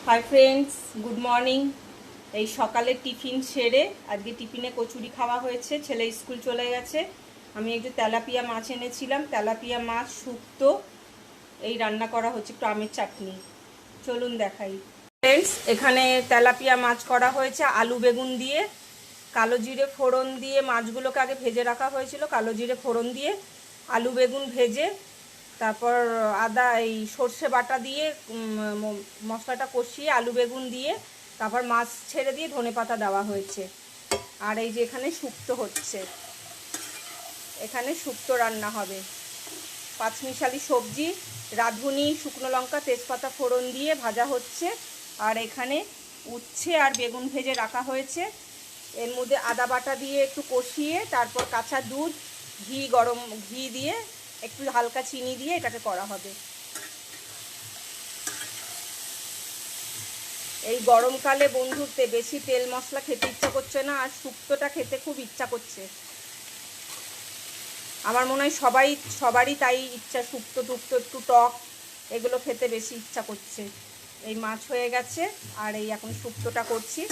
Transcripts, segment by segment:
Hi friends, good morning. এই সকালে tiffin সেরে আজকে টিফিনে কচুরি খাওয়া হয়েছে, ছেলে স্কুল চলে গেছে। আমি একটু তেলাপিয়া মাছ এনেছিলাম, তেলাপিয়া মাছ শুক্তো এই রান্না করা হচ্ছে, একটু আমের চাটনি। চলুন দেখাই ফ্রেন্ডস। এখানে তেলাপিয়া মাছ করা হয়েছে আলু বেগুন দিয়ে, কালো জিরে ফোড়ন দিয়ে। মাছগুলোকে আগে ভেজে রাখা হয়েছিল, কালো জিরে ফোড়ন দিয়ে আলু বেগুন ভেজে, তারপর আদা এই সর্ষে বাটা দিয়ে মশলাটা কষিয়ে আলু বেগুন দিয়ে তারপর মাছ ছেড়ে দিয়ে ধনেপাতা দেওয়া হয়েছে। আর এই যে এখানে শুক্তো হচ্ছে, এখানে শুক্তো রান্না হবে। পাঁচমিশালি সবজি, রাঁধুনি, শুকনো লঙ্কা, তেজপাতা ফোড়ন দিয়ে ভাজা হচ্ছে। আর এখানে উচ্ছে আর বেগুন ভেজে রাখা হয়েছে। এর মধ্যে আদা বাটা দিয়ে একটু কষিয়ে তারপর কাঁচা দুধ, গরম ঘি দিয়ে একটু হালকা চিনি দিয়ে এটাকে করা হবে। এই গরমকালে বন্ধুত্বে বেশি তেল মশলা খেতে ইচ্ছা করছে না, আর শুক্তোটা খেতে খুব ইচ্ছা করছে। আমার মনে হয় সবারই তাই ইচ্ছা, শুক্তো টুক্তো একটু টক এগুলো খেতে বেশি ইচ্ছা করছে। এই মাছ হয়ে গেছে আর এই এখন শুক্তোটা করছি।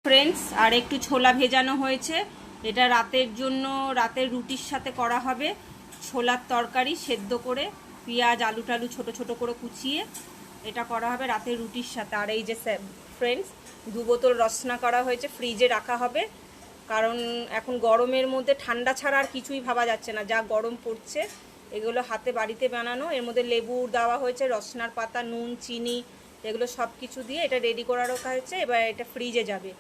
ফ্রেন্ডস, আর একটু ছোলা ভেজানো হয়েছে, এটা রাতের জন্য, রাতের রুটির সাথে করা হবে। ছোলার তরকারি সেদ্ধ করে পেঁয়াজ আলু টালু ছোটো ছোটো করে কুচিয়ে এটা করা হবে রাতের রুটির সাথে। আর এই যে ফ্রেন্ডস, 2 বোতল রসনা করা হয়েছে, ফ্রিজে রাখা হবে। কারণ এখন গরমের মধ্যে ঠান্ডা ছাড়া আর কিছুই ভাবা যাচ্ছে না, যা গরম পড়ছে। এগুলো হাতে বাড়িতে বানানো, এর মধ্যে লেবু দেওয়া হয়েছে, রসনার পাতা, নুন, চিনি, এগুলো সব কিছু দিয়ে এটা রেডি করা রাখা হয়েছে। এবার এটা ফ্রিজে যাবে।